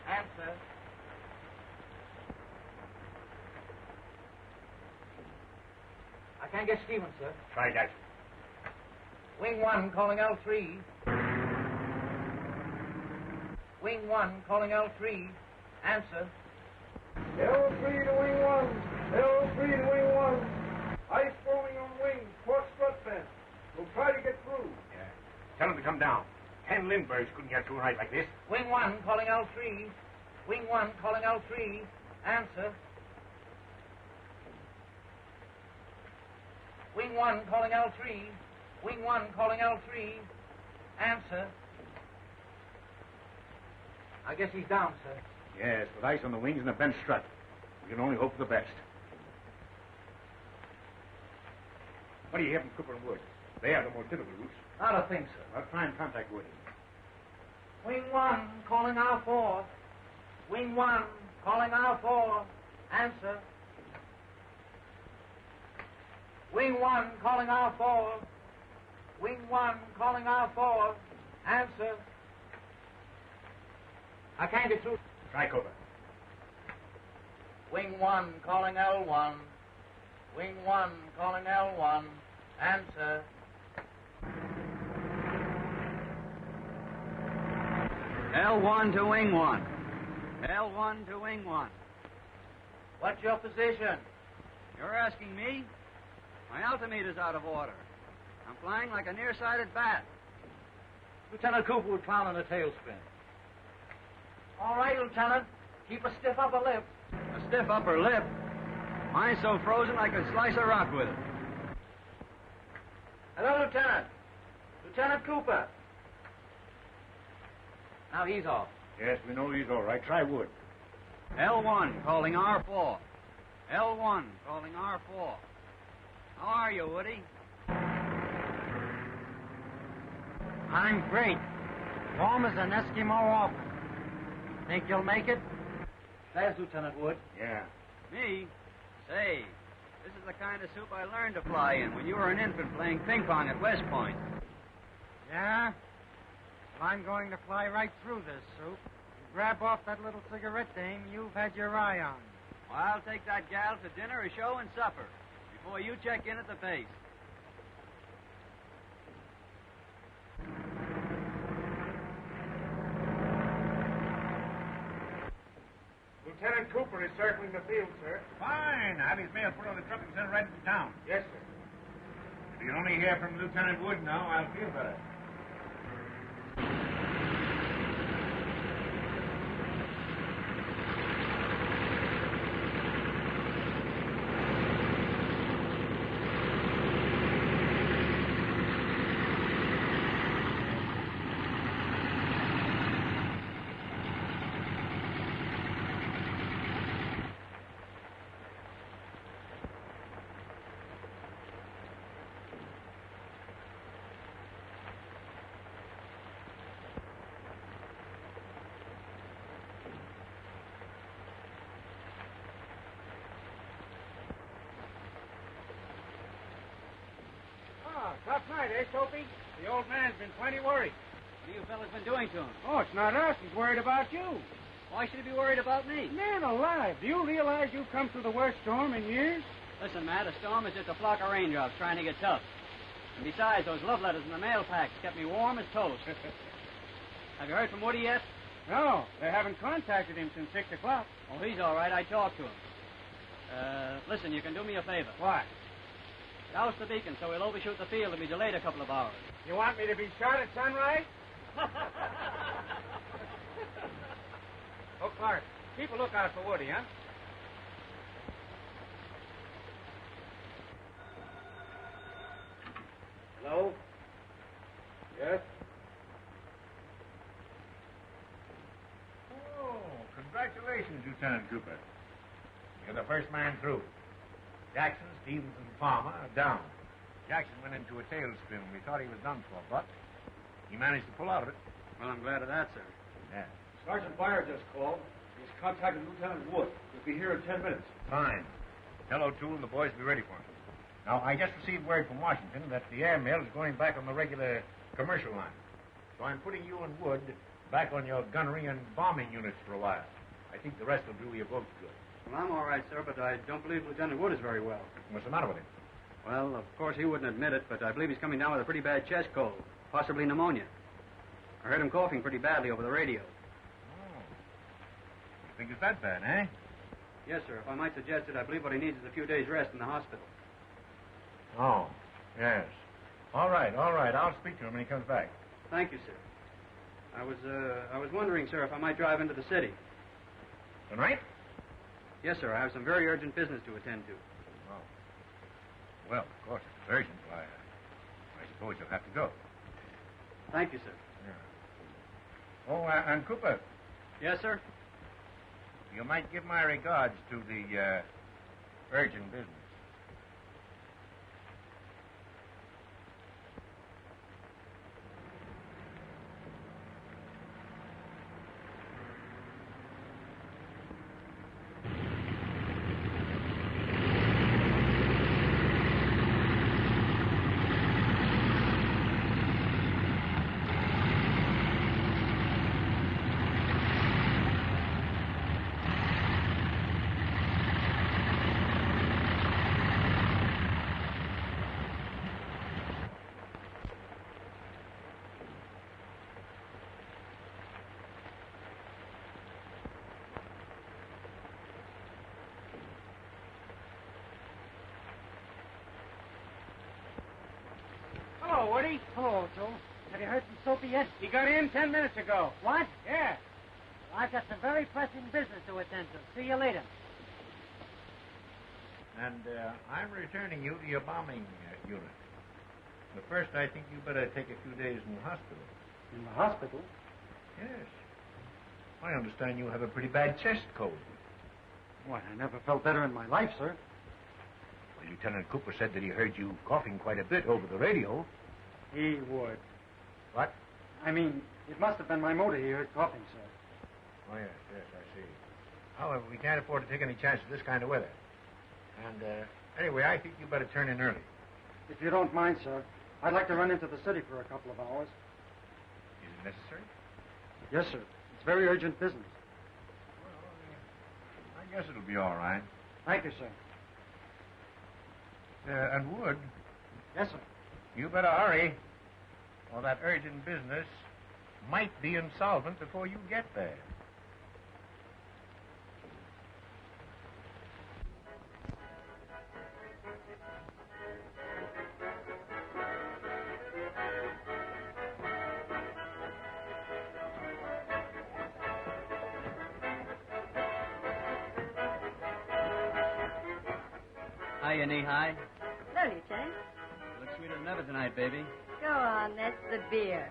Answer. I can't get Stevens, sir. Try that. Wing 1 calling L3. Wing 1 calling L3. Answer. L3 to wing 1. L3 to wing 1. Ice forming on wings. Port strut fence. We'll try to get through. Yeah. Tell him to come down. 10 Lindberghs couldn't get through right like this. Wing 1 calling L3. Wing 1 calling L3. Answer. Wing 1 calling L3. Wing 1 calling L3. Answer. I guess he's down, sir. Yes, with ice on the wings and a bent strut. We can only hope for the best. What do you hear from Cooper and Wood? They have the more difficult routes. Not a thing, sir. I'll try and contact Wood. Wing 1 calling R4. Wing 1 calling R4. Answer. Wing 1 calling R4. Wing 1 calling R4. Answer. I can't get through. Try Cooper. Wing 1 calling L1. Wing 1 calling L1. Answer. L1 to wing 1. L1 to wing 1. What's your position? You're asking me? My altimeter's out of order. I'm flying like a nearsighted bat. Lieutenant Cooper would clown on a tailspin. All right, Lieutenant. Keep a stiff upper lip. A stiff upper lip? Mine's so frozen I could slice a rock with it. Hello, Lieutenant. Lieutenant Cooper. Now he's off. Yes, we know he's all right. Try Wood. L1 calling R4. L1 calling R4. How are you, Woody? I'm great. Warm as an Eskimo often. Think you'll make it? There's Lieutenant Wood. Yeah. Me? Say, this is the kind of soup I learned to fly in when you were an infant playing ping pong at West Point. Yeah? Well, I'm going to fly right through this soup. You grab off that little cigarette dame you've had your eye on. Well, I'll take that gal to dinner, a show, and supper before you check in at the base. Lieutenant Cooper is circling the field, sir. Fine. I'll have his mail put on the truck and sent right into town. Yes, sir. If you can only hear from Lieutenant Wood now, I'll feel better. Tough night, eh, Soapy? The old man's been plenty worried. What have you fellas been doing to him? Oh, it's not us. He's worried about you. Why should he be worried about me? Man alive, do you realize you've come through the worst storm in years? Listen, Matt, a storm is just a flock of raindrops trying to get tough. And besides, those love letters in the mail packs kept me warm as toast. Have you heard from Woody yet? No, they haven't contacted him since 6 o'clock. Oh, he's all right. I talked to him. Listen, you can do me a favor. What? Douse the beacon so we'll overshoot the field and be delayed a couple of hours. You want me to be shot at sunrise? Oh, Clark, keep a lookout for Woody, huh? Hello? Yes? Oh, congratulations, Lieutenant Cooper. You're the first man through. Jackson, Stevens, and Palmer are down. Jackson went into a tailspin. We thought he was done for, but he managed to pull out of it. Well, I'm glad of that, sir. Yeah. Sergeant Byer just called. He's contacted Lieutenant Wood. He'll be here in 10 minutes. Fine. Tell O'Toole and the boys to be ready for him. Now, I just received word from Washington that the airmail is going back on the regular commercial line. So I'm putting you and Wood back on your gunnery and bombing units for a while. I think the rest will do you both good. Well, I'm all right, sir, but I don't believe Lieutenant Wood is very well. What's the matter with him? Well, of course, he wouldn't admit it, but I believe he's coming down with a pretty bad chest cold, possibly pneumonia. I heard him coughing pretty badly over the radio. Oh. You think it's that bad, eh? Yes, sir. If I might suggest it, I believe what he needs is a few days' rest in the hospital. Oh, yes. All right. I'll speak to him when he comes back. Thank you, sir. I was wondering, sir, if I might drive into the city. Tonight? Yes, sir. I have some very urgent business to attend to. Oh. Well, of course, if it's urgent. Why, I suppose you'll have to go. Thank you, sir. Yeah. Oh, and Cooper, Yes, sir? you might give my regards to the urgent business. Hello, Woody. Hello, Joe. Have you heard from Soapy yet? He got in 10 minutes ago. What? Yeah. Well, I've got some very pressing business to attend to. See you later. And I'm returning you to your bombing unit. But first, I think you better take a few days in the hospital. In the hospital? Yes. I understand you have a pretty bad chest cold. Why, I never felt better in my life, sir. Well, Lieutenant Cooper said that he heard you coughing quite a bit over the radio. He would. What? I mean, it must have been my motor he heard coughing, sir. Oh, yes, I see. However, we can't afford to take any chances this kind of weather. And, anyway, I think you better turn in early. If you don't mind, sir, I'd like to run into the city for a couple of hours. Is it necessary? Yes, sir. It's very urgent business. Well, I guess it'll be all right. Thank you, sir. And Wood, Yes, sir. you better hurry, or that urgent business might be insolvent before you get there. Hiya, knee-high. Hello, Lieutenant. You look sweeter than ever tonight, baby. Go on, that's the beer.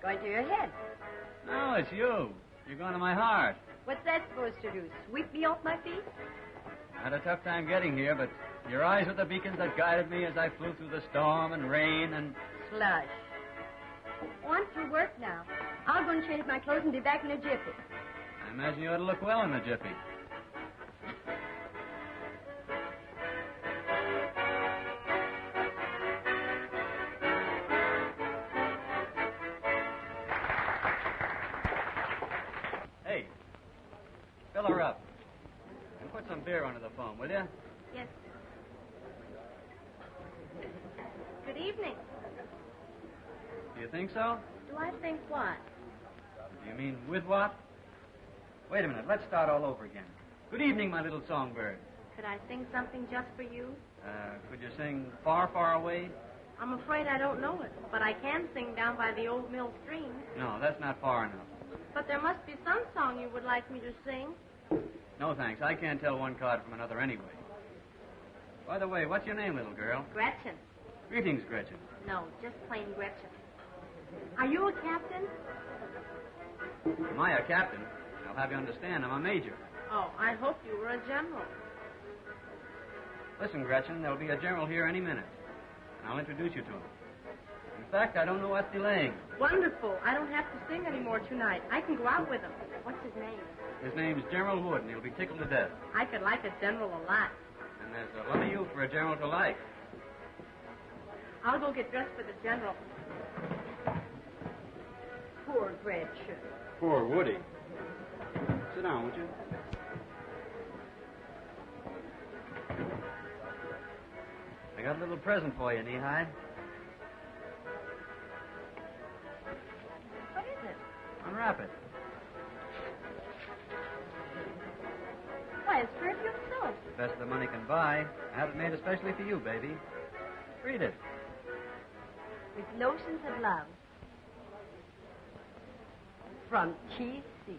Going to your head. No, it's you. You're going to my heart. What's that supposed to do? Sweep me off my feet? I had a tough time getting here, but your eyes were the beacons that guided me as I flew through the storm and rain and... Slush. Oh, I'm through work now. I'll go and change my clothes and be back in a jiffy. I imagine you ought to look well in the jiffy. Hey, fill her up. And put some beer onto the phone, will you? Yes. Good evening. Do you think so? Do I think what? Do you mean with what? Wait a minute. Let's start all over again. Good evening, my little songbird. Could I sing something just for you? Could you sing Far, Far Away? I'm afraid I don't know it, but I can sing Down by the Old Mill Stream. No, that's not far enough. But there must be some song you would like me to sing. No, thanks. I can't tell one card from another anyway. By the way, what's your name, little girl? Gretchen. Greetings, Gretchen. No, just plain Gretchen. Are you a captain? Am I a captain? I'll have you understand, I'm a major. Oh, I hope you were a general. Listen, Gretchen, there'll be a general here any minute. And I'll introduce you to him. In fact, I don't know what's delaying. Wonderful. I don't have to sing anymore tonight. I can go out with him. What's his name? His name's General Wood, and he'll be tickled to death. I could like a general a lot. And there's a lot of you for a general to like. I'll go get dressed for the general. Poor Gretchen. Poor Woody. Sit down, won't you? I got a little present for you, Knee-High. What is it? Unwrap it. Why, it's perfume soap. Best the money can buy. I have it made especially for you, baby. Read it. With lotions of love. From T.C.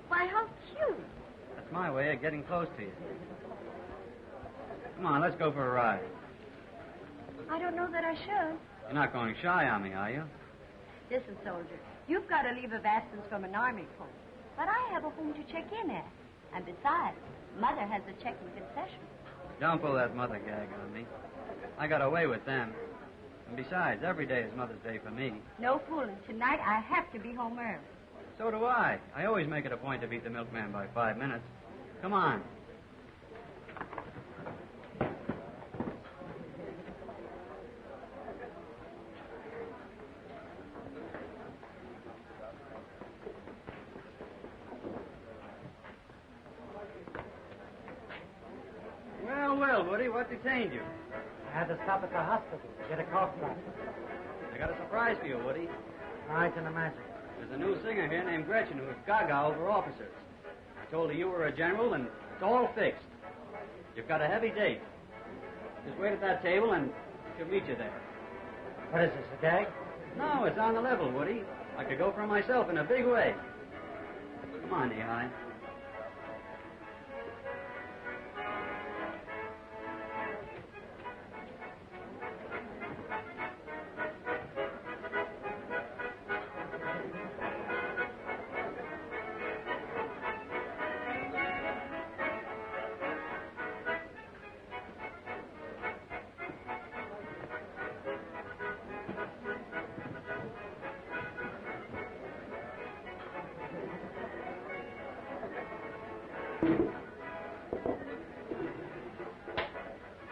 Why, how cute. That's my way of getting close to you. Come on, let's go for a ride. I don't know that I should. You're not going shy on me, are you? Listen, soldier, you've got a leave of absence from an army post. But I have a home to check in at. And besides, Mother has a check in concession. Don't pull that mother gag on me. I got away with them. And besides, every day is Mother's Day for me. No fooling. Tonight I have to be home early. So do I. I always make it a point to beat the milkman by 5 minutes. Come on. Well, Woody, what detained you? I had to stop at the hospital to get a cough drop. I got a surprise for you, Woody. I can imagine. There's a new singer here named Gretchen who's gaga over officers. I told her you were a general, and it's all fixed. You've got a heavy date. Just wait at that table, and she'll meet you there. What is this, a gag? No, it's on the level, Woody. I could go for myself in a big way. Come on, Knee-High.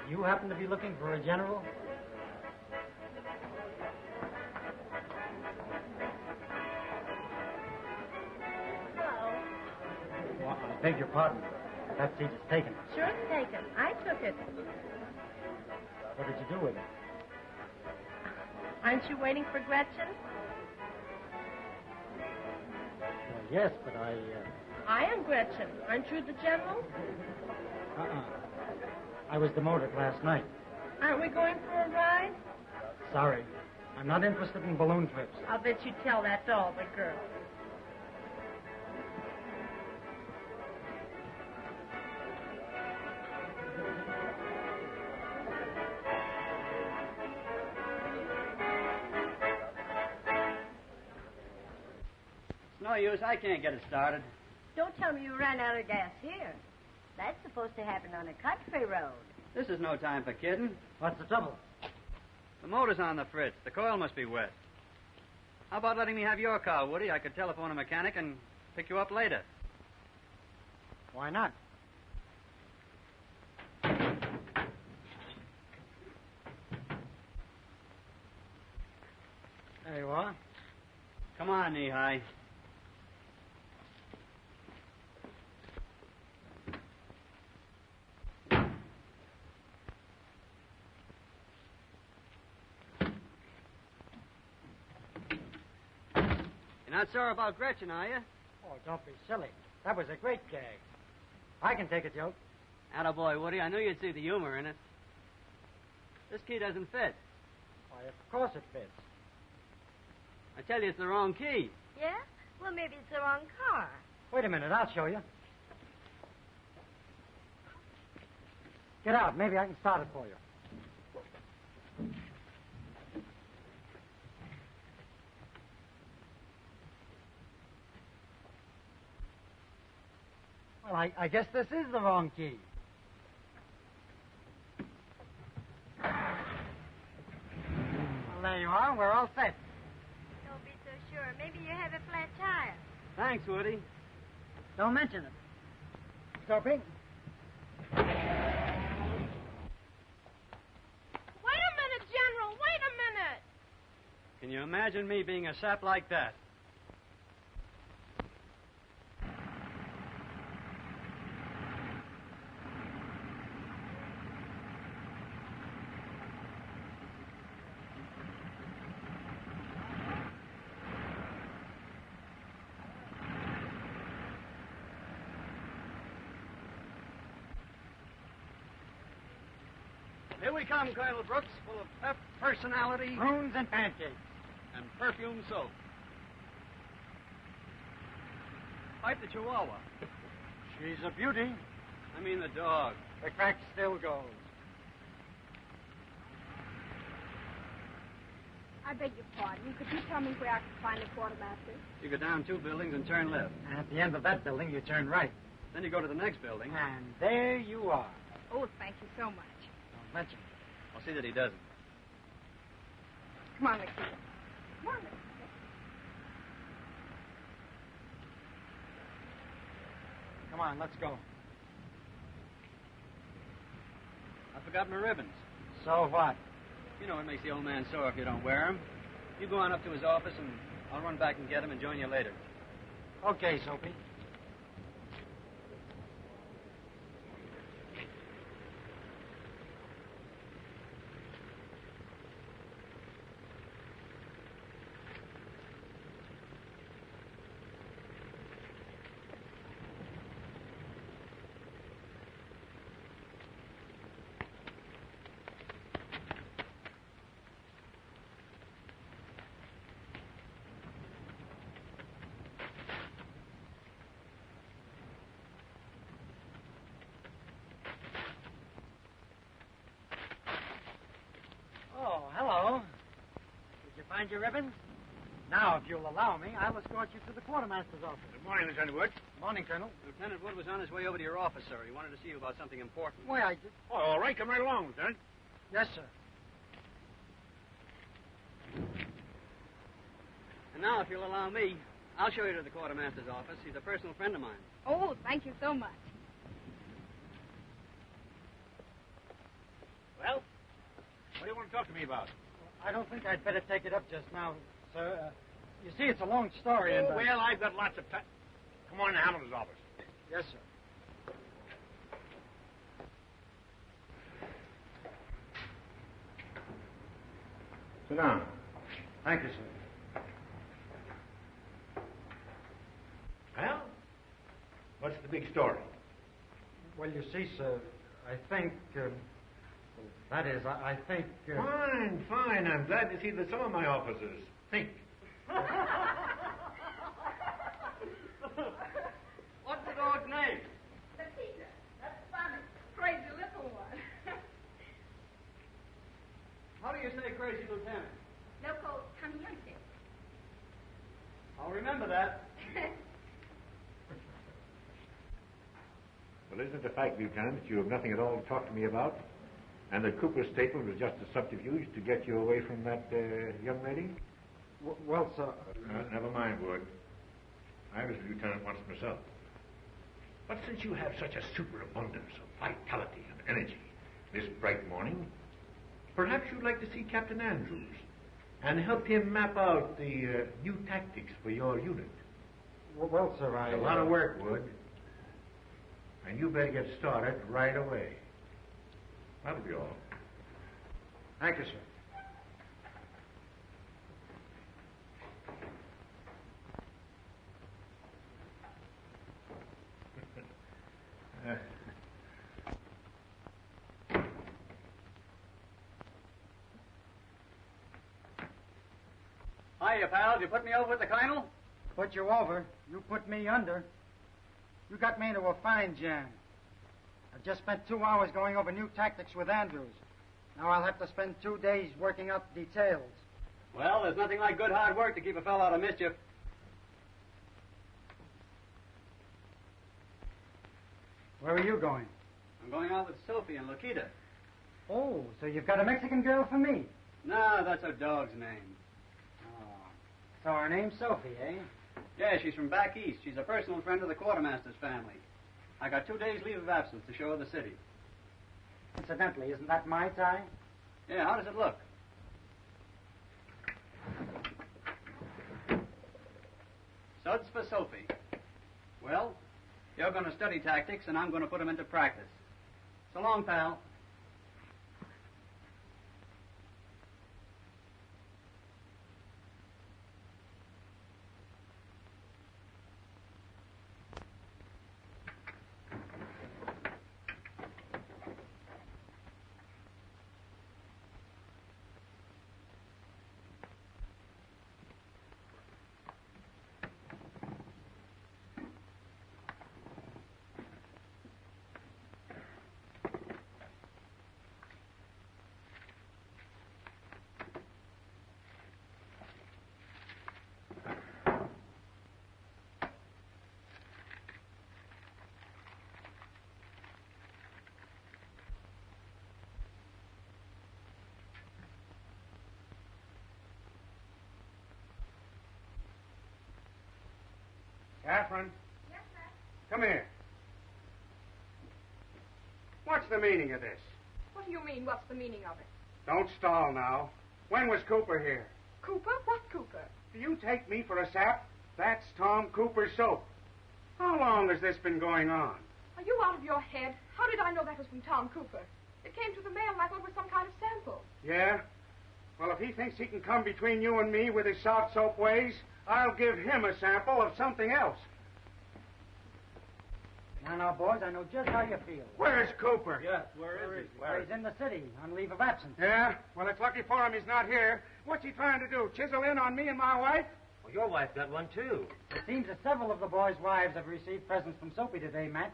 You happen to be looking for a general? Hello. Well, I beg your pardon. That seat is taken. Sure, it's taken. I took it. What did you do with it? Aren't you waiting for Gretchen? Well, yes, but I am Gretchen. Aren't you the general? I was demoted last night. Aren't we going for a ride? Sorry. I'm not interested in balloon trips. I'll bet you tell that to all the girls. It's no use. I can't get it started. Don't tell me you ran out of gas here. That's supposed to happen on a country road. This is no time for kidding. What's the trouble? The motor's on the fritz. The coil must be wet. How about letting me have your car, Woody? I could telephone a mechanic and pick you up later. Why not? There you are. Come on, Knee-High. You're not sore about Gretchen, are you? Oh, don't be silly. That was a great gag. I can take a joke. Attaboy, Woody. I knew you'd see the humor in it. This key doesn't fit. Why, of course it fits. I tell you, it's the wrong key. Yeah? Well, maybe it's the wrong car. Wait a minute, I'll show you. Get out. Maybe I can start it for you. Well, I guess this is the wrong key. Well, there you are. We're all set. Don't be so sure. Maybe you have a flat tire. Thanks, Woody. Don't mention it. Soapy? Wait a minute, General. Wait a minute. Can you imagine me being a sap like that? Here we come, Colonel Brooks, full of pep, personality, Prunes and pancakes. and perfume soap. Fight the Chihuahua. She's a beauty. I mean the dog. The crack still goes. I beg your pardon. Could you tell me where I can find the quartermaster? You go down 2 buildings and turn left. And at the end of that building, you turn right. Then you go to the next building. And there you are. Oh, thank you so much. Don't mention it. I'll see that he doesn't. Come on, Ricky. Come on, Ricky. Come on, let's go. I forgot my ribbons. So what? You know it makes the old man sore if you don't wear them. You go on up to his office, and I'll run back and get him and join you later. Okay, Soapy. Oh, hello. Did you find your ribbons? Now, if you'll allow me, I'll escort you to the quartermaster's office. Good morning, Lieutenant Wood. Morning, Colonel. Lieutenant Wood was on his way over to your office, sir. He wanted to see you about something important. Why, I did. Oh, all right. Come right along, Lieutenant. Yes, sir. And now, if you'll allow me, I'll show you to the quartermaster's office. He's a personal friend of mine. Oh, thank you so much. Well, what do you want to talk to me about? I don't think I'd better take it up just now, sir. You see, it's a long story, and... well, I've got lots of time. Come on to Hamilton's office. Yes, sir. Sit down. Thank you, sir. Well, what's the big story? Well, you see, sir, I think... that is, I think... Fine, fine. I'm glad to see that some of my officers think. What's the dog's name? Peter. That's funny. Crazy little one. How do you say crazy, Lieutenant? Loco caminante. I'll remember that. Well, isn't it a fact, Lieutenant, that you have nothing at all to talk to me about? And that Cooper's statement was just a subterfuge to get you away from that young lady? Well, sir... Never mind, Wood. I was a lieutenant once myself. But since you have such a superabundance of vitality and energy this bright morning, perhaps you'd like to see Captain Andrews and help him map out the new tactics for your unit. Well, sir, It's a lot of work, Wood. And you better get started right away. That'll be all. Thank you, sir. Hiya, pal. Did you put me over with the colonel? Put you over. You put me under. You got me into a fine jam. I've just spent 2 hours going over new tactics with Andrews. Now I'll have to spend 2 days working out the details. Well, there's nothing like good hard work to keep a fellow out of mischief. Where are you going? I'm going out with Sophie and Lakita. Oh, so you've got a Mexican girl for me. No, that's her dog's name. Oh. So her name's Sophie, eh? Yeah, she's from back east. She's a personal friend of the quartermaster's family. I got 2 days' leave of absence to show her the city. Incidentally, isn't that my tie? Yeah, how does it look? Suds for Sophie. Well, you're going to study tactics, and I'm going to put them into practice. So long, pal. Catherine, Yes, sir. come here. What's the meaning of this? What do you mean, what's the meaning of it? Don't stall now. When was Cooper here? Cooper? What Cooper? Do you take me for a sap? That's Tom Cooper's soap. How long has this been going on? Are you out of your head? How did I know that was from Tom Cooper? It came to the mail and I thought it was some kind of sample. Yeah? Well, if he thinks he can come between you and me with his soft soap ways, I'll give him a sample of something else. Now, boys, I know just how you feel. Where's Cooper? Yes, where is he? Well, he's in the city on leave of absence. Yeah? Well, it's lucky for him he's not here. What's he trying to do? Chisel in on me and my wife? Well, your wife got one, too. It seems that several of the boys' wives have received presents from Soapy today, Matt.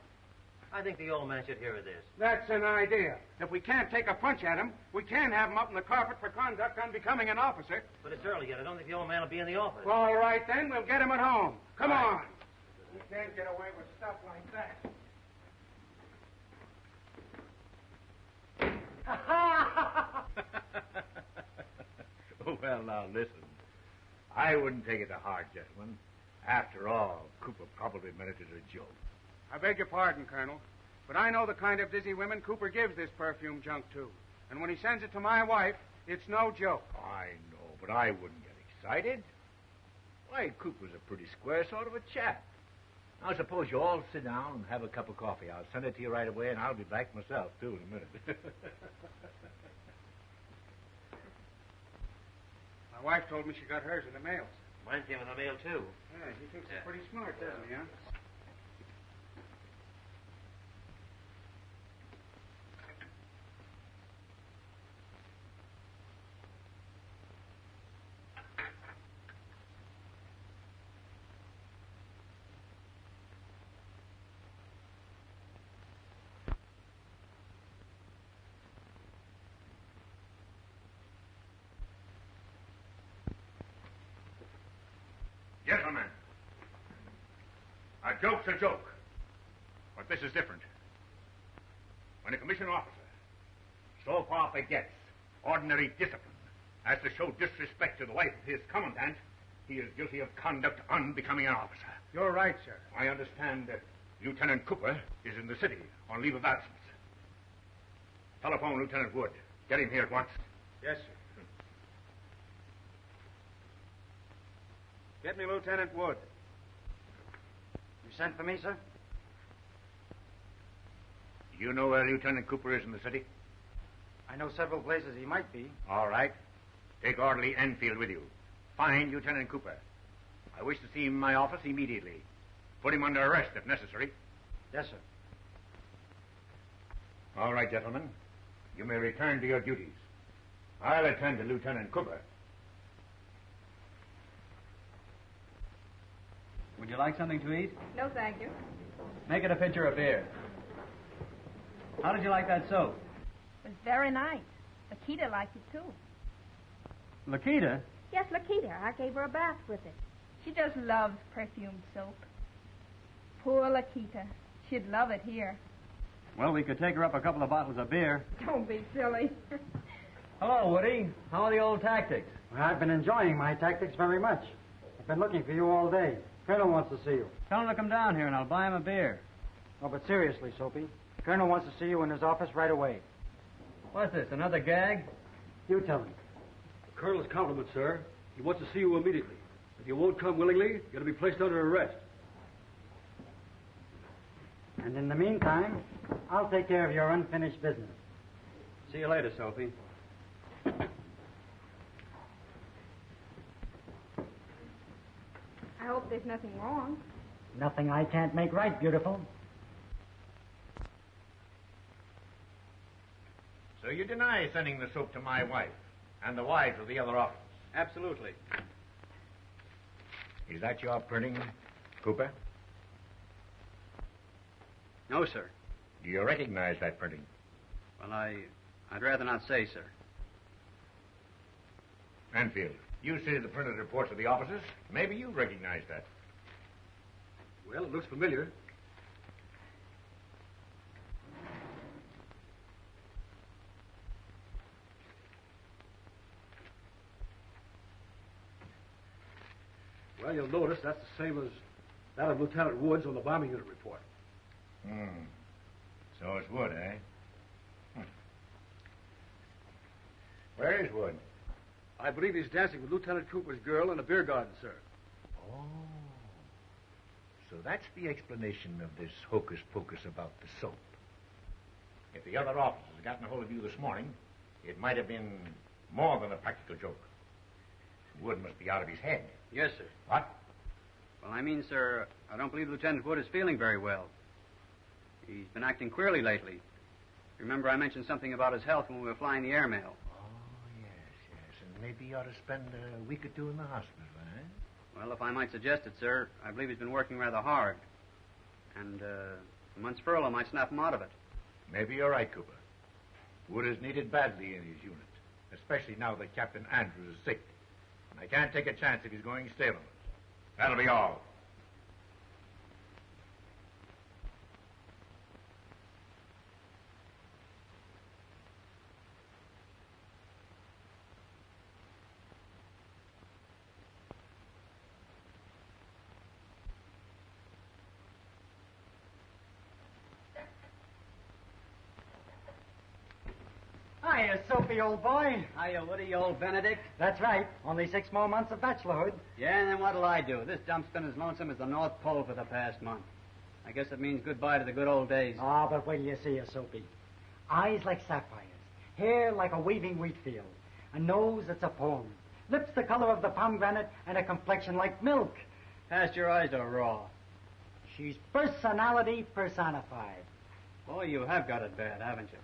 I think the old man should hear of this. That's an idea. If we can't take a punch at him, we can have him up in the carpet for conduct on becoming an officer. But it's early yet. I don't think the old man will be in the office. All right, then. We'll get him at home. Come on. You can't get away with stuff like that. Well, now, listen. I wouldn't take it to heart, gentlemen. After all, Cooper probably meant it as a joke. I beg your pardon, Colonel, but I know the kind of dizzy women Cooper gives this perfume junk to. And when he sends it to my wife, it's no joke. I know, but I wouldn't get excited. Why, Cooper's a pretty square sort of a chap. Now, suppose you all sit down and have a cup of coffee. I'll send it to you right away, and I'll be back myself, too, in a minute. My wife told me she got hers in the mail. Mine came in the mail, too. Yeah, he thinks he's pretty smart, doesn't he, huh? Gentlemen, a joke's a joke. But this is different. When a commissioned officer, so far forgets ordinary discipline as to show disrespect to the wife of his commandant, he is guilty of conduct unbecoming an officer. You're right, sir. I understand that Lieutenant Cooper is in the city on leave of absence. Telephone Lieutenant Wood. Get him here at once. Yes, sir. Get me Lieutenant Wood. You sent for me, sir? Do you know where Lieutenant Cooper is in the city? I know several places he might be. All right. Take Orderly Enfield with you. Find Lieutenant Cooper. I wish to see him in my office immediately. Put him under arrest if necessary. Yes, sir. All right, gentlemen. You may return to your duties. I'll attend to Lieutenant Cooper. Would you like something to eat? No, thank you. Make it a pitcher of beer. How did you like that soap? It was very nice. Lakita liked it, too. Lakita? Yes, Lakita. I gave her a bath with it. She just loves perfumed soap. Poor Lakita. She'd love it here. Well, we could take her up a couple of bottles of beer. Don't be silly. Hello, Woody. How are the old tactics? Well, I've been enjoying my tactics very much. I've been looking for you all day. Colonel wants to see you. Tell him to come down here and I'll buy him a beer. Oh, but seriously, Soapy. Colonel wants to see you in his office right away. What's this, another gag? You tell him. Colonel's compliments, sir. He wants to see you immediately. If you won't come willingly, you're going to be placed under arrest. And in the meantime, I'll take care of your unfinished business. See you later, Soapy. I hope there's nothing wrong. Nothing I can't make right, beautiful. So you deny sending the soap to my wife and the wives of the other officers? Absolutely. Is that your printing, Cooper? No, sir. Do you recognize that printing? Well, I'd rather not say, sir. Enfield, you see the printed reports of the officers. Maybe you recognize that. Well, it looks familiar. Well, you'll notice that's the same as That of Lieutenant Woods on the bombing unit report. So it's Wood, eh? Where is Wood? I believe he's dancing with Lieutenant Cooper's girl in a beer garden, sir. Oh. So that's the explanation of this hocus-pocus about the soap. If the other officers had gotten a hold of you this morning, it might have been more than a practical joke. Wood must be out of his head. Yes, sir. What? Well, I mean, sir, I don't believe Lieutenant Wood is feeling very well. He's been acting queerly lately. Remember I mentioned something about his health when we were flying the airmail. Oh, yes. And maybe you ought to spend a week or two in the hospital, eh? Well, if I might suggest it, sir, I believe he's been working rather hard. And a month's furlough might snap him out of it. Maybe you're right, Cooper. Wood is needed badly in his unit, especially now that Captain Andrews is sick. And I can't take a chance if he's going stale on us. That'll be all. Hiya, Soapy, old boy. Hiya, Woody, old Benedict. That's right. Only 6 more months of bachelorhood. Yeah, and then what'll I do? This dump's been as lonesome as the North Pole for the past month. I guess it means goodbye to the good old days. Ah, but wait till you see her, Soapy. Eyes like sapphires, hair like a waving wheat field, a nose that's a poem, lips the color of the pomegranate, and a complexion like milk. Pasteurized or raw? She's personality personified. Boy, you have got it bad, haven't you?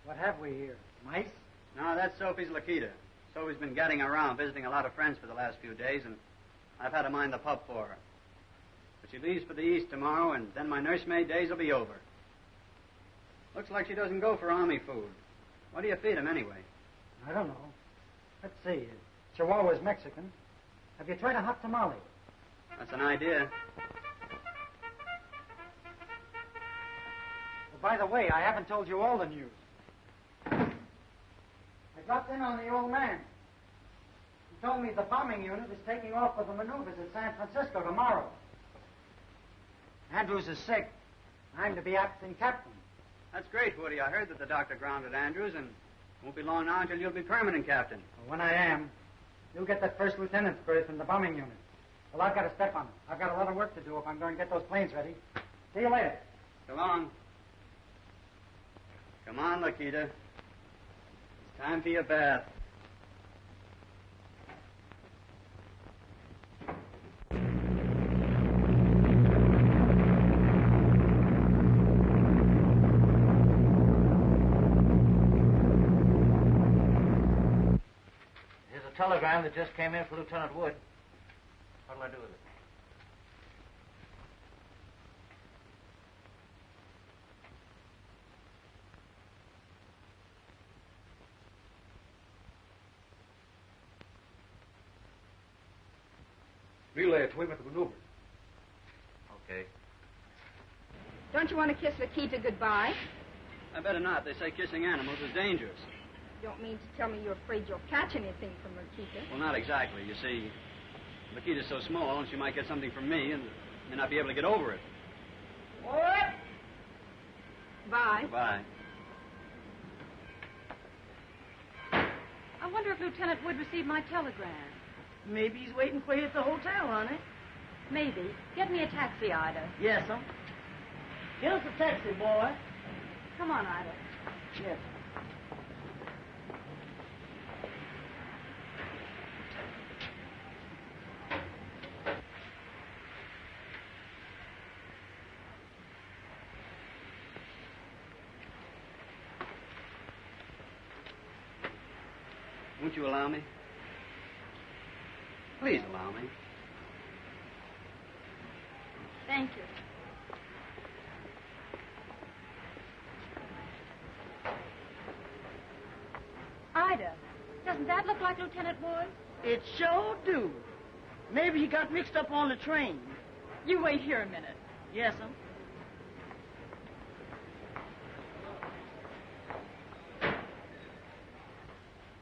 What have we here? Mice? No, that's Sophie's Lakita. Sophie's been getting around, visiting a lot of friends for the last few days, and I've had to mind the pup for her. But she leaves for the East tomorrow, and then my nursemaid days will be over. Looks like she doesn't go for army food. What do you feed him, anyway? I don't know. Let's see. Chihuahua's Mexican. Have you tried a hot tamale? That's an idea. Oh, by the way, I haven't told you all the news. I dropped in on the old man. He told me the bombing unit is taking off for the maneuvers in San Francisco tomorrow. Andrews is sick. I'm to be acting captain. That's great, Woody. I heard that the doctor grounded Andrews, and it won't be long now until you'll be permanent captain. Well, when I am, you'll get that first lieutenant's berth in the bombing unit. Well, I've got to step on it. I've got a lot of work to do if I'm going to get those planes ready. See you later. So long. Come on, Lakita. It's time for your bath. Here's a telegram that just came in for Lieutenant Wood. What'll I do with it? Relay it to him at the maneuver. Okay. Don't you want to kiss Lakita goodbye? I better not. They say kissing animals is dangerous. You don't mean to tell me you're afraid you'll catch anything from Lakita? Well, not exactly. You see, Lakita's so small, and she might get something from me, and may not be able to get over it. What? Bye. Goodbye. I wonder if Lieutenant Wood received my telegram. Maybe he's waiting for you at the hotel, honey. Maybe. Get me a taxi, Ida. Yes, sir. Get us a taxi, boy. Come on, Ida. Yes. Won't you allow me? Please allow me. Thank you. Ida, doesn't that look like Lieutenant Wood? It sure do. Maybe he got mixed up on the train. You wait here a minute. Yes, sir.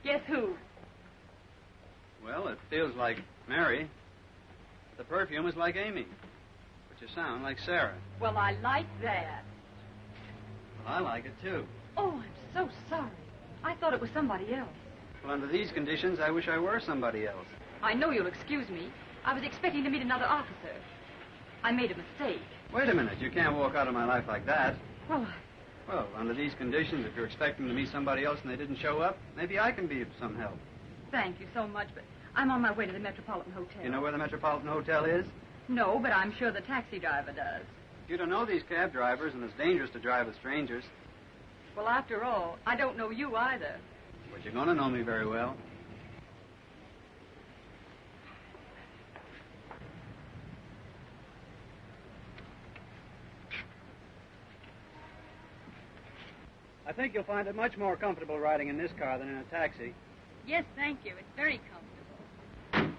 Guess who? Well, it feels like Mary. The perfume is like Amy. But you sound like Sarah. Well, I like that. Well, I like it, too. Oh, I'm so sorry. I thought it was somebody else. Well, under these conditions, I wish I were somebody else. I know you'll excuse me. I was expecting to meet another officer. I made a mistake. Wait a minute. You can't walk out of my life like that. Well, Well, under these conditions, if you're expecting to meet somebody else and they didn't show up, maybe I can be of some help. thank you so much, but I'm on my way to the Metropolitan Hotel. You know where the Metropolitan Hotel is? No, but I'm sure the taxi driver does. You don't know these cab drivers, and it's dangerous to drive with strangers. Well, after all, I don't know you either. But you're going to know me very well. I think you'll find it much more comfortable riding in this car than in a taxi. Yes, thank you. It's very comfortable.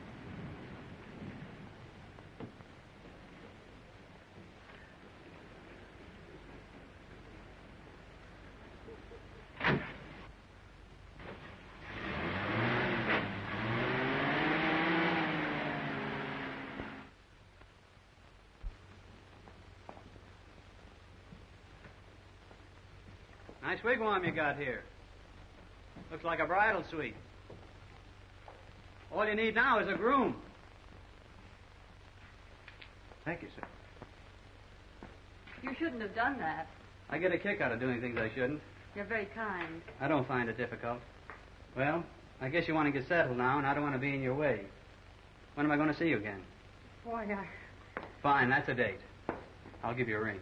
Nice wigwam you got here. Looks like a bridal suite. All you need now is a groom. Thank you, sir. You shouldn't have done that. I get a kick out of doing things I shouldn't. You're very kind. I don't find it difficult. Well, I guess you want to get settled now, and I don't want to be in your way. When am I going to see you again? Boy, Fine, that's a date. I'll give you a ring.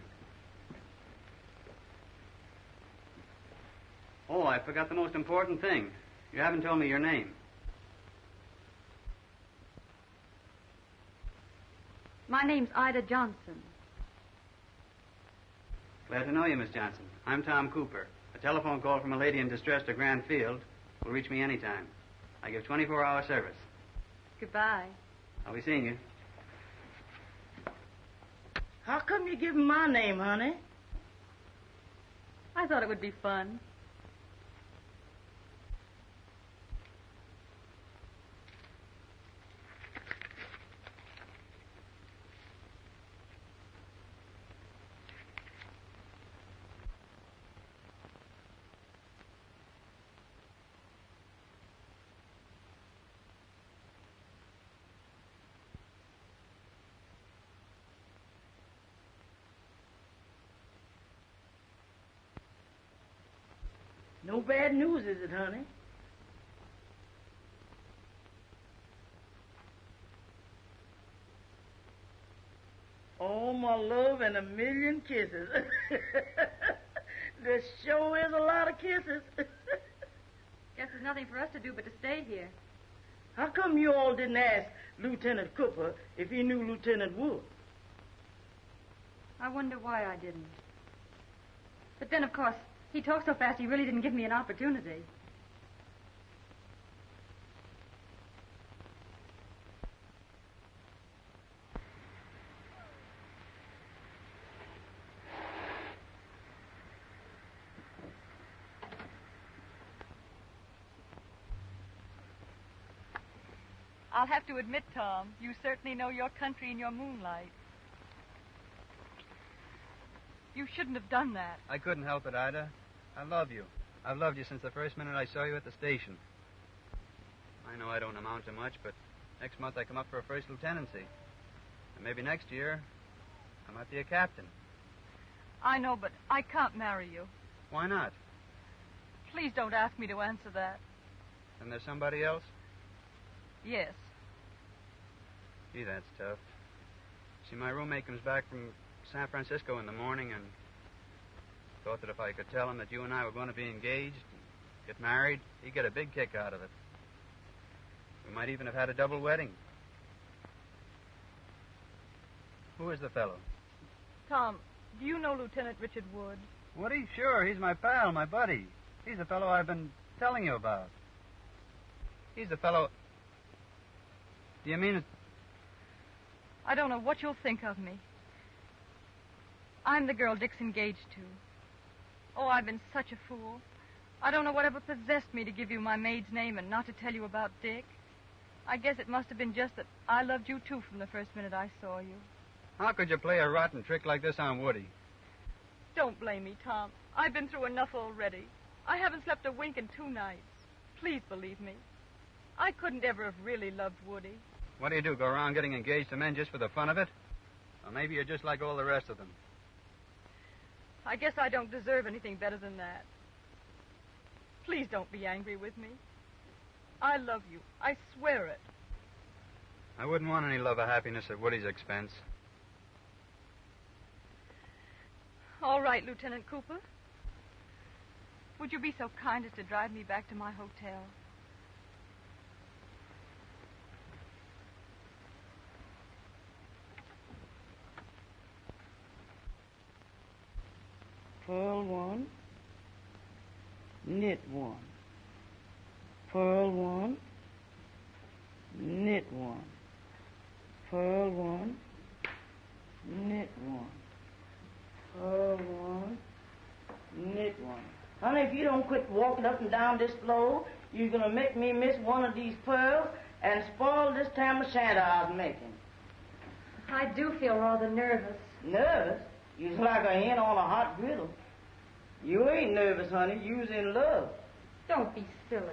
Oh, I forgot the most important thing. You haven't told me your name. My name's Ida Johnson. Glad to know you, Miss Johnson. I'm Tom Cooper. A telephone call from a lady in distress to Grand Field will reach me anytime. I give 24-hour service. Goodbye. I'll be seeing you. How come you give him my name, honey? I thought it would be fun. No bad news, is it, honey? Oh, my love, and a million kisses. There sure is a lot of kisses. Guess there's nothing for us to do but to stay here. How come you all didn't ask Lieutenant Cooper if he knew Lieutenant Wood? I wonder why I didn't. But then, of course, he talked so fast he really didn't give me an opportunity. I'll have to admit, Tom, you certainly know your country in your moonlight. You shouldn't have done that. I couldn't help it, Ida. I love you. I've loved you since the first minute I saw you at the station. I know I don't amount to much, but next month I come up for a first lieutenancy. And maybe next year, I might be a captain. I know, but I can't marry you. Why not? Please don't ask me to answer that. And there's somebody else? Yes. Gee, that's tough. See, my roommate comes back from San Francisco in the morning and thought that if I could tell him that you and I were going to be engaged, get married, he'd get a big kick out of it. We might even have had a double wedding. Who is the fellow? Tom, do you know Lieutenant Richard Wood? Woody? Sure, he's my pal, my buddy. He's the fellow I've been telling you about. He's the fellow... Do you mean it? I don't know what you'll think of me. I'm the girl Dick's engaged to. Oh, I've been such a fool. I don't know whatever possessed me to give you my maid's name and not to tell you about Dick. I guess it must have been just that I loved you, too, from the first minute I saw you. How could you play a rotten trick like this on Woody? Don't blame me, Tom. I've been through enough already. I haven't slept a wink in 2 nights. Please believe me. I couldn't ever have really loved Woody. What do? Go around getting engaged to men just for the fun of it? Or maybe you're just like all the rest of them. I guess I don't deserve anything better than that. Please don't be angry with me. I love you. I swear it. I wouldn't want any love or happiness at Woody's expense. All right, Lieutenant Cooper. Would you be so kind as to drive me back to my hotel? Purl 1, knit 1. Purl 1, knit 1. Purl 1, knit 1. Purl 1, knit 1. Honey, if you don't quit walking up and down this floor, you're going to make me miss one of these pearls and spoil this tam o' shanter I was making. I do feel rather nervous. Nervous? You's like a hen on a hot griddle. You ain't nervous, honey. You's in love. Don't be silly.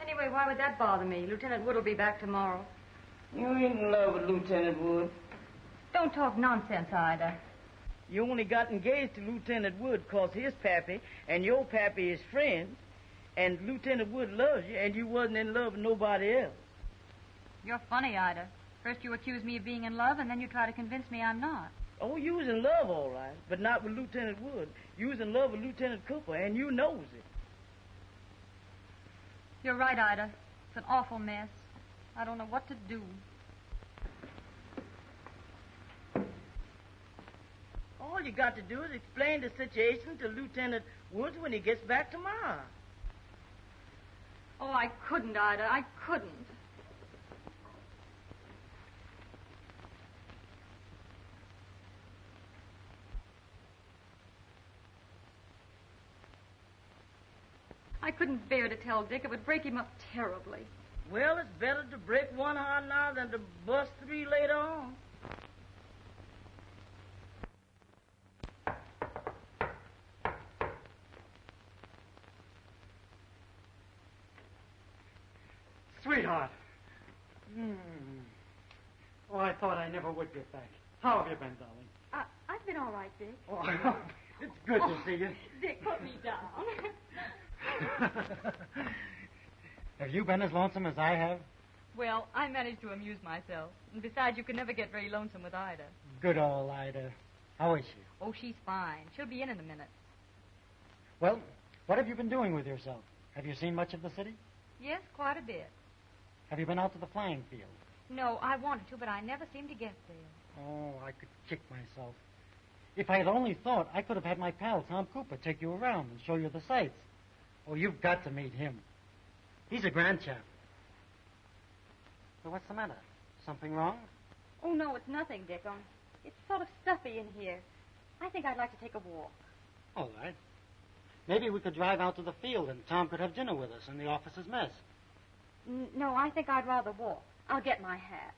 Anyway, why would that bother me? Lieutenant Wood will be back tomorrow. You ain't in love with Lieutenant Wood. Don't talk nonsense, Ida. You only got engaged to Lieutenant Wood 'cause his pappy and your pappy is friends, and Lieutenant Wood loves you, and you wasn't in love with nobody else. You're funny, Ida. First you accuse me of being in love, and then you try to convince me I'm not. Oh, you was in love, all right, but not with Lieutenant Wood. You was in love with Lieutenant Cooper, and you knows it. You're right, Ida. It's an awful mess. I don't know what to do. All you got to do is explain the situation to Lieutenant Woods when he gets back tomorrow. Oh, I couldn't, Ida. I couldn't. I couldn't bear to tell Dick. It would break him up terribly. Well, it's better to break one heart now than to bust 3 later on. Sweetheart. Oh, I thought I never would get back. How have you been, darling? I've been all right, Dick. Oh, it's good to see you. Dick, put me down. Have you been as lonesome as I have? Well, I managed to amuse myself. And besides, you can never get very lonesome with Ida. Good old Ida. How is she? Oh, she's fine. She'll be in a minute. Well, what have you been doing with yourself? Have you seen much of the city? Yes, quite a bit. Have you been out to the flying field? No, I wanted to, but I never seem to get there. Oh, I could kick myself. If I had only thought, I could have had my pal Tom Cooper take you around and show you the sights. Oh, you've got to meet him. He's a grand chap. So what's the matter? Something wrong? Oh, no, it's nothing, Dick. It's sort of stuffy in here. I think I'd like to take a walk. All right. Maybe we could drive out to the field and Tom could have dinner with us in the officer's mess. No, I think I'd rather walk. I'll get my hat.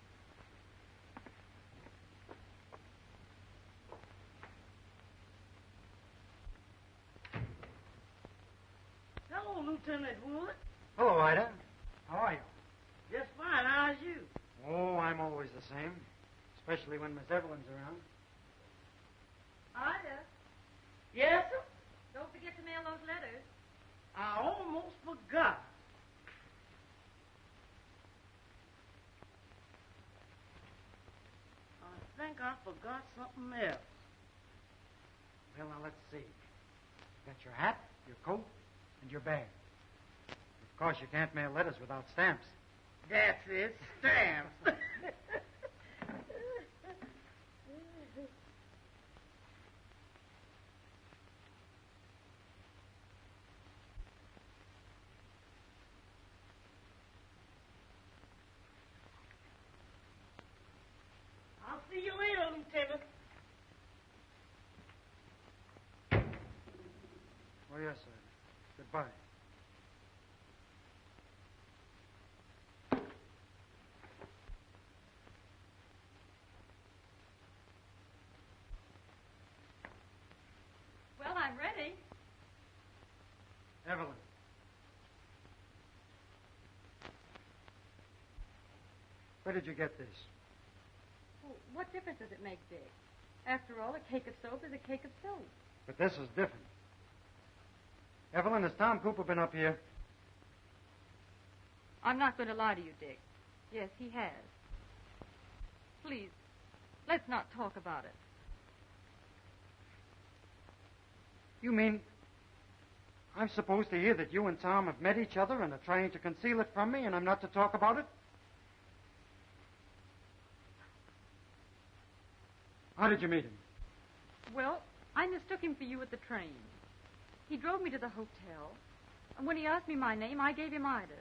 Hello, Lieutenant Wood. Hello, Ida. How are you? Just fine. How's you? Oh, I'm always the same, especially when Miss Evelyn's around. Ida? Yes, sir? Don't forget to mail those letters. I almost forgot. I think I forgot something else. Well, now, let's see. You got your hat, your coat, and your bag. Of course, you can't mail letters without stamps. That's it, stamps. I'll see you later, Lieutenant. Oh, yes, sir. Goodbye. Well, I'm ready. Evelyn. Where did you get this? Well, what difference does it make, Dick? After all, a cake of soap is a cake of soap. But this is different. Evelyn, has Tom Cooper been up here? I'm not going to lie to you, Dick. Yes, he has. Please, let's not talk about it. You mean I'm supposed to hear that you and Tom have met each other and are trying to conceal it from me, and I'm not to talk about it? How did you meet him? Well, I mistook him for you at the train. He drove me to the hotel, and when he asked me my name, I gave him Ida's.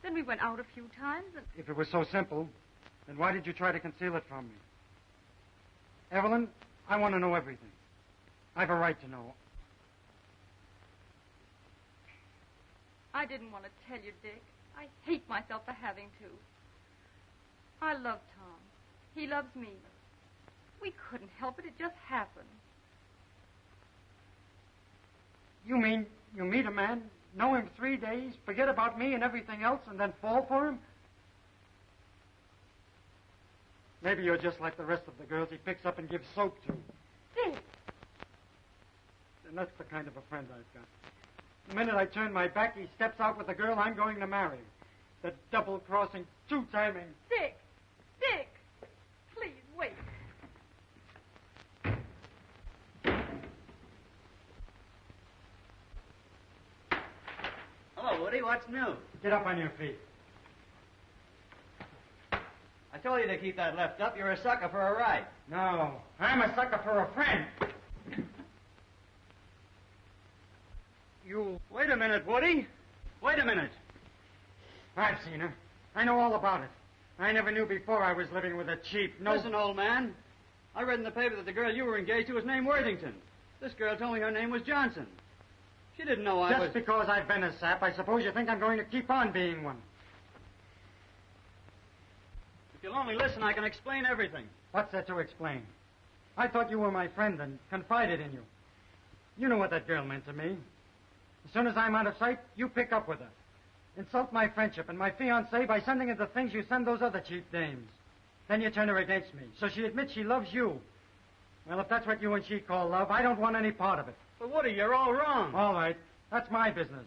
Then we went out a few times, and... If it was so simple, then why did you try to conceal it from me? Evelyn, I want to know everything. I have a right to know. I didn't want to tell you, Dick. I hate myself for having to. I love Tom. He loves me. We couldn't help it. It just happened. You mean you meet a man, know him 3 days, forget about me and everything else, and then fall for him? Maybe you're just like the rest of the girls he picks up and gives soap to. Dick! And that's the kind of a friend I've got. The minute I turn my back, he steps out with the girl I'm going to marry. The double-crossing, two-timing... Dick! Dick! Please, wait. Hello, Woody. What's new? Get up on your feet. I told you to keep that left up. You're a sucker for a ride. No, I'm a sucker for a friend. You... Wait a minute, Woody. Wait a minute. I've seen her. I know all about it. I never knew before I was living with a cheap, no... Listen, old man. I read in the paper that the girl you were engaged to was named Worthington. This girl told me her name was Johnson. She didn't know I was... Just because I've been a sap, I suppose you think I'm going to keep on being one. If you'll only listen, I can explain everything. What's there to explain? I thought you were my friend and confided in you. You know what that girl meant to me. As soon as I'm out of sight, you pick up with her. Insult my friendship and my fiancée by sending her the things you send those other cheap dames. Then you turn her against me, so she admits she loves you. Well, if that's what you and she call love, I don't want any part of it. But, Woody, you're all wrong. All right. That's my business.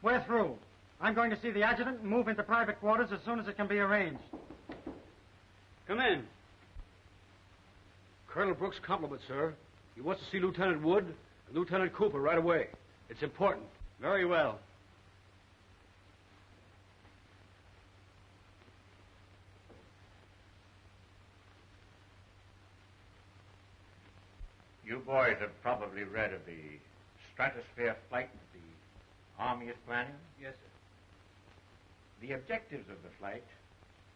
We're through. I'm going to see the adjutant and move into private quarters as soon as it can be arranged. Come in. Colonel Brooks' compliments, sir. He wants to see Lieutenant Wood and Lieutenant Cooper right away. It's important. Very well. You boys have probably read of the stratosphere flight that the Army is planning. Yes, sir. The objectives of the flight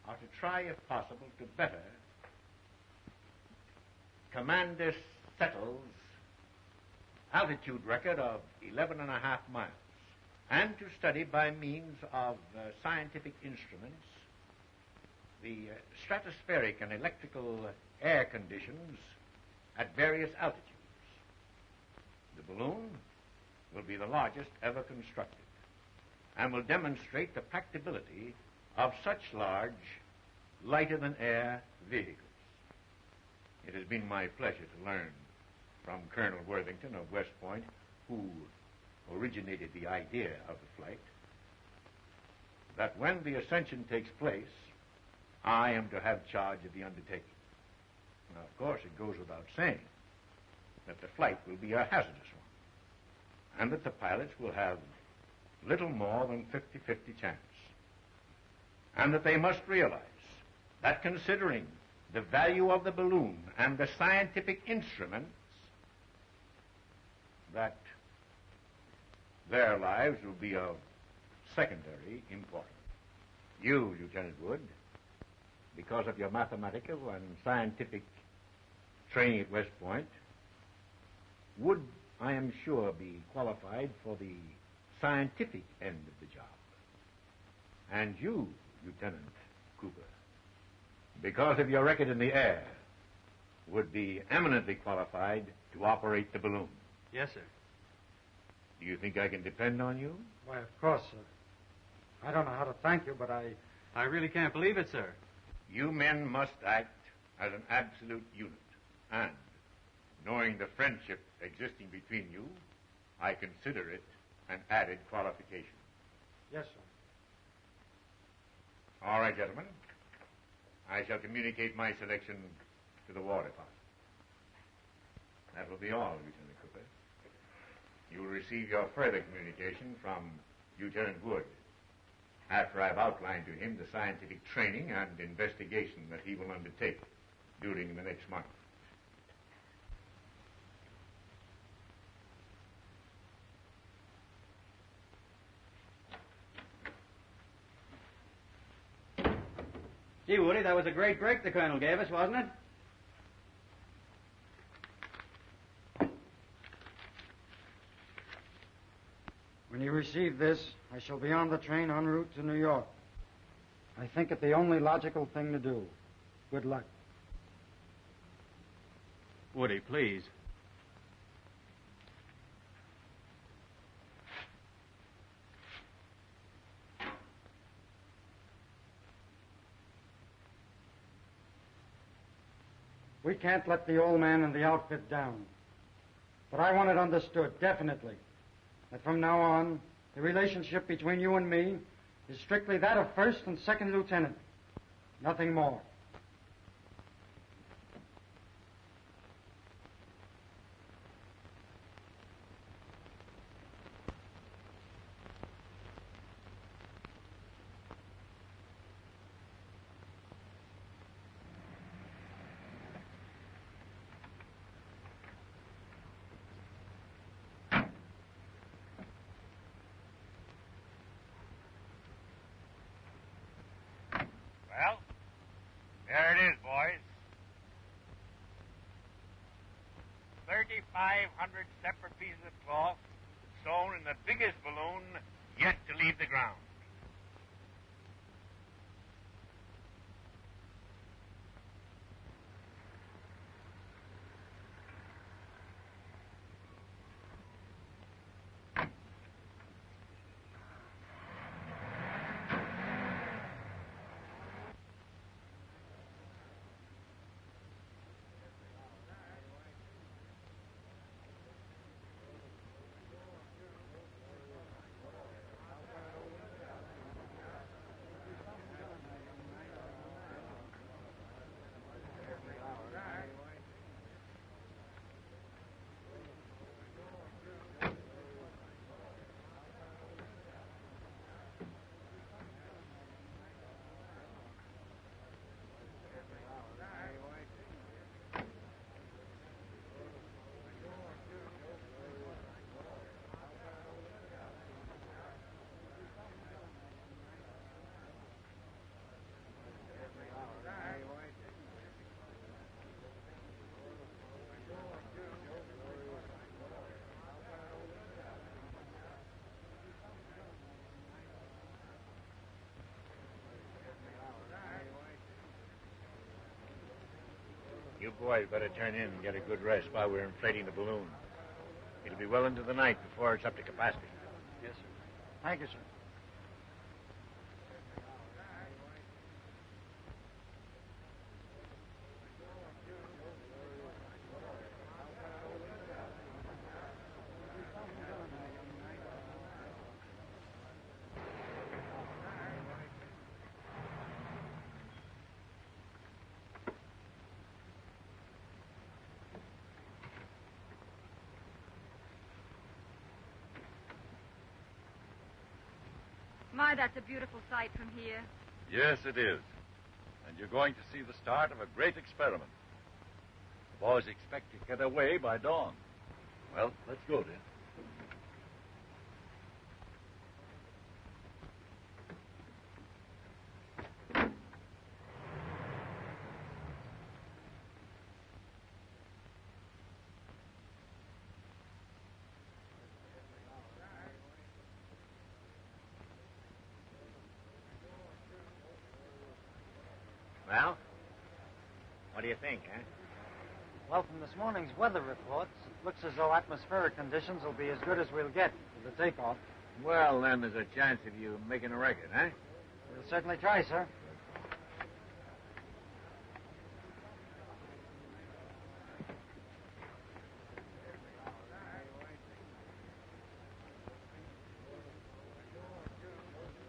are to try, if possible, to better Commander Settle's altitude record of 11.5 miles, and to study by means of scientific instruments the stratospheric and electrical air conditions at various altitudes. The balloon will be the largest ever constructed and will demonstrate the practicability of such large, lighter-than-air vehicles. It has been my pleasure to learn from Colonel Worthington of West Point, who originated the idea of the flight, that when the ascension takes place, I am to have charge of the undertaking. Now, of course, it goes without saying that the flight will be a hazardous one, and that the pilots will have little more than 50-50 chance, and that they must realize that considering the value of the balloon and the scientific instruments, that their lives will be of secondary importance. You, Lieutenant Wood, because of your mathematical and scientific training at West Point, would, I am sure, be qualified for the scientific end of the job. And you, Lieutenant Cooper, because of your record in the air, would be eminently qualified to operate the balloon. Yes, sir. Do you think I can depend on you? Why, of course, sir. I don't know how to thank you, but I really can't believe it, sir. You men must act as an absolute unit. And, knowing the friendship existing between you, I consider it an added qualification. Yes, sir. All right, gentlemen. I shall communicate my selection to the War Department. That will be all, Lieutenant Cooper. You will receive your further communication from Lieutenant Wood after I've outlined to him the scientific training and investigation that he will undertake during the next month. Gee, Woody, that was a great break the Colonel gave us, wasn't it? When you receive this, I shall be on the train en route to New York. I think it the only logical thing to do. Good luck. Woody, please. We can't let the old man and the outfit down. But I want it understood, definitely, that from now on, the relationship between you and me is strictly that of first and second lieutenant. Nothing more. Well, there it is, boys. 3,500 separate pieces of cloth sewn in the biggest balloon yet to leave the ground. You boys better turn in and get a good rest while we're inflating the balloon. It'll be well into the night before it's up to capacity. Yes, sir. Thank you, sir. My, that's a beautiful sight from here. Yes, it is. And you're going to see the start of a great experiment. The boys expect to get away by dawn. Well, let's go then. Well? What do you think, eh? Well, from this morning's weather reports, it looks as though atmospheric conditions will be as good as we'll get for the takeoff. Well, then there's a chance of you making a record, eh? We'll certainly try, sir.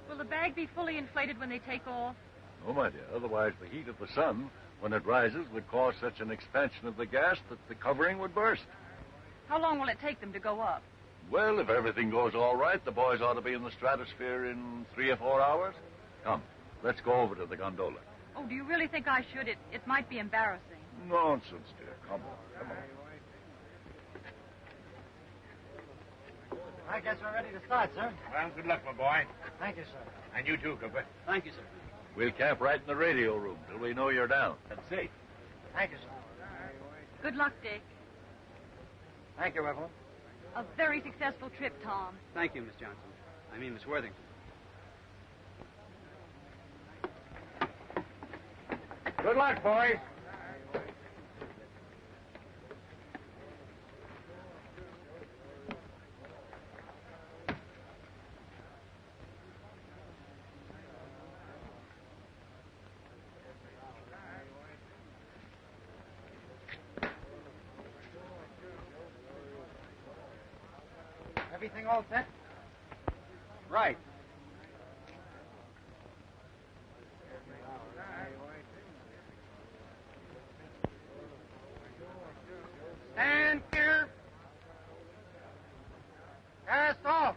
Will the bag be fully inflated when they take off? No, my dear. Otherwise, the heat of the sun, when it rises, would cause such an expansion of the gas that the covering would burst. How long will it take them to go up? Well, if everything goes all right, the boys ought to be in the stratosphere in 3 or 4 hours. Come, let's go over to the gondola. Oh, do you really think I should? It might be embarrassing. Nonsense, dear. Come on, come on. I guess we're ready to start, sir. Well, good luck, my boy. Thank you, sir. And you too, Cooper. Thank you, sir. We'll camp right in the radio room till we know you're down. That's safe. Thank you, sir. Good luck, Dick. Thank you, Evelyn. A very successful trip, Tom. Thank you, Miss Johnson. I mean, Miss Worthington. Good luck, boys. Everything all set? Right. Stand clear. Cast off.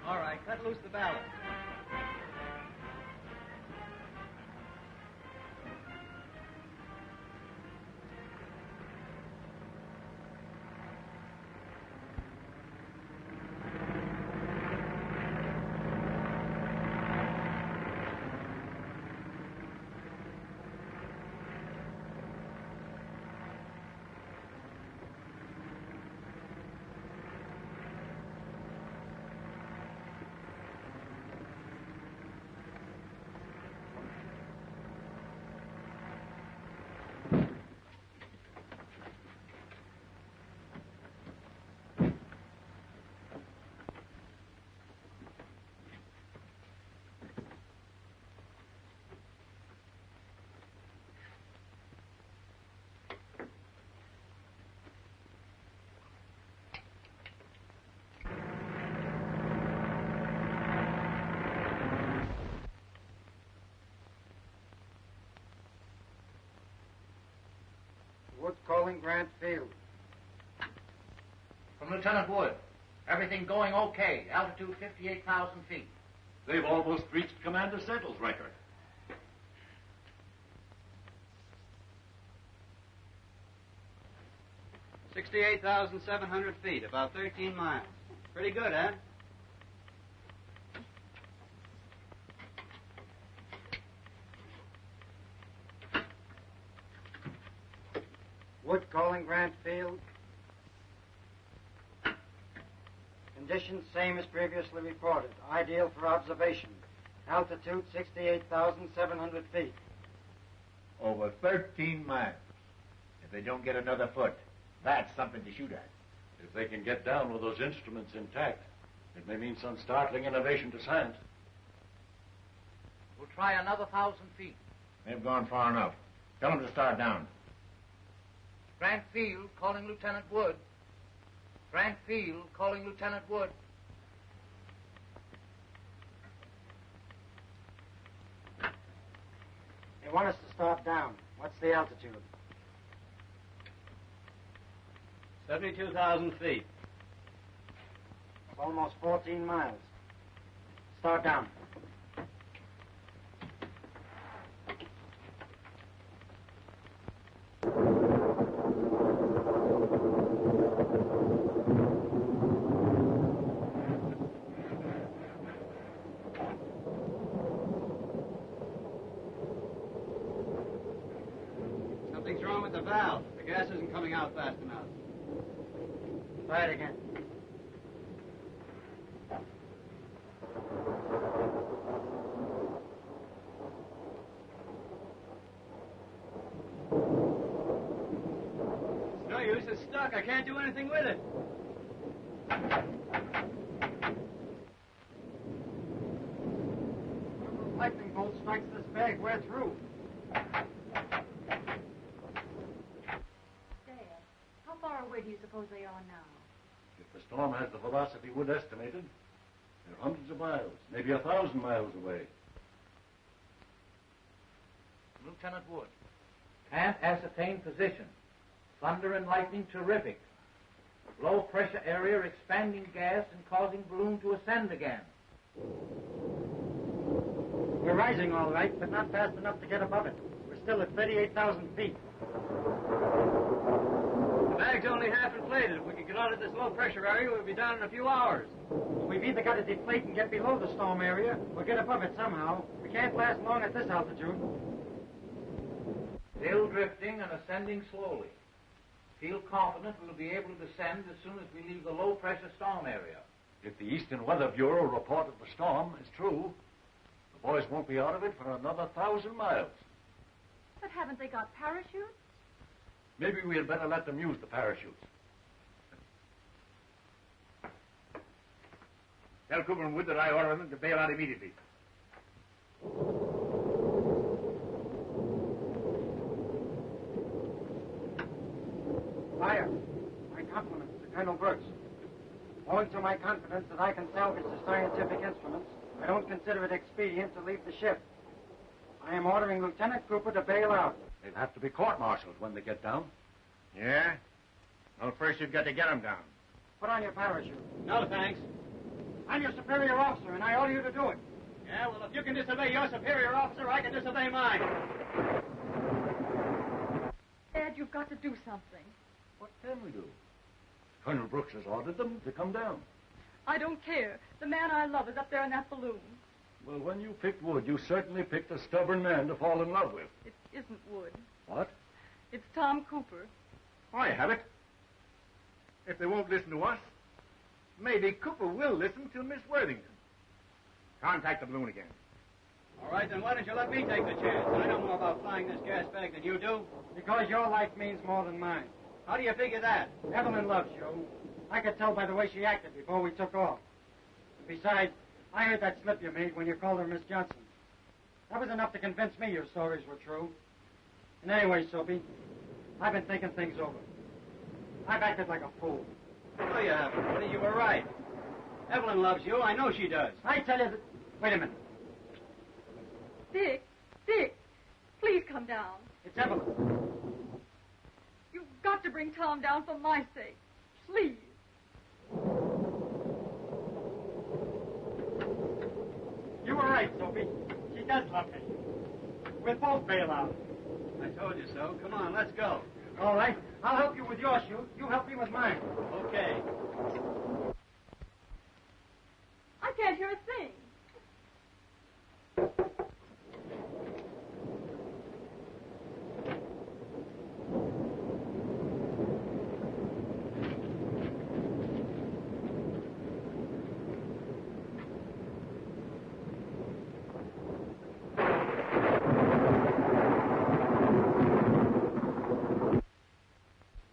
All right, cut loose the ballast. Wood calling Grant Field. From Lieutenant Wood. Everything going okay. Altitude 58,000 feet. They've almost reached Commander Settle's record. $68,700 feet, about 13 miles. Pretty good, huh? Wood calling Grant Field. Conditions same as previously reported. Ideal for observation. Altitude 68,700 feet. Over 13 miles. If they don't get another foot, that's something to shoot at. If they can get down with those instruments intact, it may mean some startling innovation to science. We'll try another 1,000 feet. They've gone far enough. Tell them to start down. Grant Field calling Lieutenant Wood. Grant Field calling Lieutenant Wood. They want us to start down. What's the altitude? 72,000 feet. It's almost 14 miles. Start down. Something's wrong with the valve. The gas isn't coming out fast enough. Try it again. It's no use. It's stuck. I can't do anything with it. Lightning bolt strikes this bag, we're through. Dad, how far away do you suppose they are now? If the storm has the velocity Wood estimated, they're hundreds of miles, maybe 1,000 miles away. Lieutenant Wood. Can't ascertain position. Thunder and lightning terrific. Low pressure area expanding gas and causing balloon to ascend again. We're rising all right, but not fast enough to get above it. We're still at 38,000 feet. The bag's only half inflated. If we could get out of this low pressure area, we'd be down in a few hours. We've either got to deflate and get below the storm area, or get above it somehow. We can't last long at this altitude. Still drifting and ascending slowly. Feel confident we'll be able to descend as soon as we leave the low pressure storm area. If the Eastern Weather Bureau report of the storm is true, the boys won't be out of it for another 1,000 miles. But haven't they got parachutes? Maybe we had better let them use the parachutes. Tell Cooper and Wood that I order them to bail out immediately. Fire. My compliments to Colonel Brooks. Owing to my confidence that I can salvage the scientific instruments, I don't consider it expedient to leave the ship. I am ordering Lieutenant Cooper to bail out. They'll have to be court-martialed when they get down. Yeah? Well, first you've got to get them down. Put on your parachute. No, thanks. I'm your superior officer, and I order you to do it. Yeah, well, if you can disobey your superior officer, I can disobey mine. Dad, you've got to do something. What can we do? Colonel Brooks has ordered them to come down. I don't care. The man I love is up there in that balloon. Well, when you picked Wood, you certainly picked a stubborn man to fall in love with. It isn't Wood. What? It's Tom Cooper. I have it. If they won't listen to us, maybe Cooper will listen to Miss Worthington. Contact the balloon again. All right, then why don't you let me take the chance? I know more about flying this gas bag than you do. Because your life means more than mine. How do you figure that? Evelyn loves you. I could tell by the way she acted before we took off. Besides, I heard that slip you made when you called her Miss Johnson. That was enough to convince me your stories were true. And anyway, Soapy, I've been thinking things over. I've acted like a fool. No, you haven't, buddy. You were right. Evelyn loves you. I know she does. I tell you that... Wait a minute. Dick, please come down. It's Evelyn. You've got to bring Tom down for my sake. Please. You were right, Soapy. She does love me. We'll both bail out. I told you so. Come on, let's go. All right. I'll help you with your chute. You help me with mine. Okay. I can't hear a thing.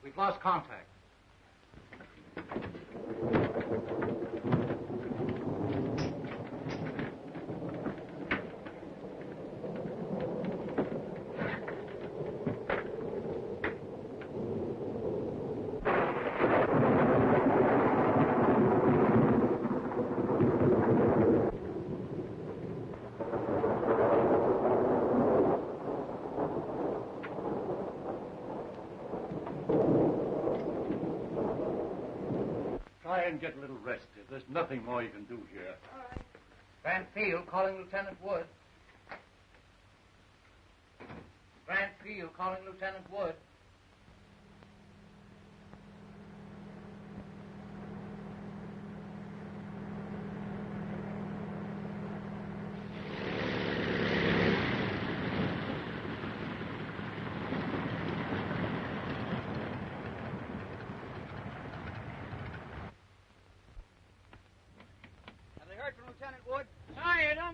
We've lost contact. Try and get a little rest. There's nothing more you can do here. All right. Grant Field calling Lieutenant Wood. Grant Field calling Lieutenant Wood.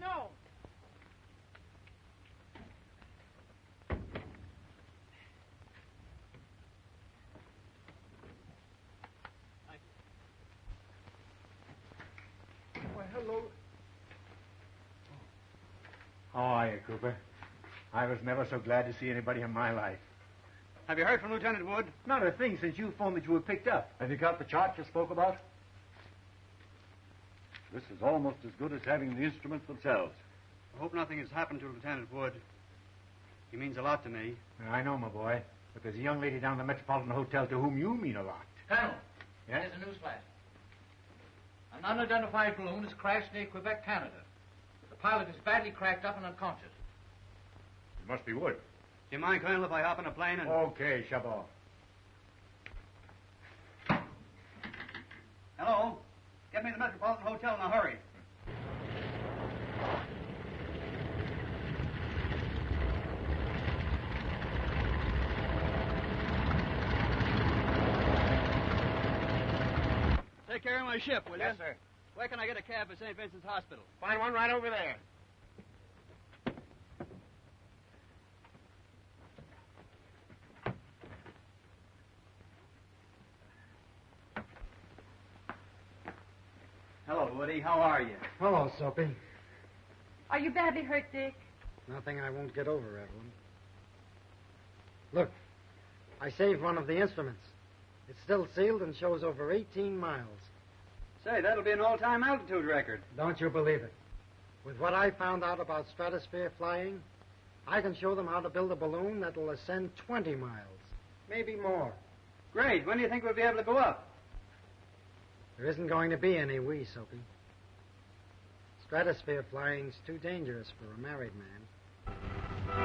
no. Why, hello. How are you, Cooper? I was never so glad to see anybody in my life. Have you heard from Lieutenant Wood? Not a thing since you phoned that you were picked up. Have you got the chart you spoke about? This is almost as good as having the instruments themselves. I hope nothing has happened to Lieutenant Wood. He means a lot to me. I know, my boy, but there's a young lady down at the Metropolitan Hotel to whom you mean a lot. Colonel. Yes? Here's a news flash. An unidentified balloon has crashed near Quebec, Canada. The pilot is badly cracked up and unconscious. It must be Wood. Do you mind, Colonel, if I hop in a plane and... Okay, Chabot. Hello? Get me to the Metropolitan Hotel in a hurry. Take care of my ship, will you? Yes, sir. Where can I get a cab for St. Vincent's Hospital? Find one right over there. Hello, Woody. How are you? Hello, Soapy. Are you badly hurt, Dick? Nothing I won't get over, Evelyn. Look, I saved one of the instruments. It's still sealed and shows over 18 miles. Say, that'll be an all-time altitude record. Don't you believe it? With what I found out about stratosphere flying, I can show them how to build a balloon that'll ascend 20 miles, maybe more. Great. When do you think we'll be able to go up? There isn't going to be any we, Soapy. Stratosphere flying's too dangerous for a married man.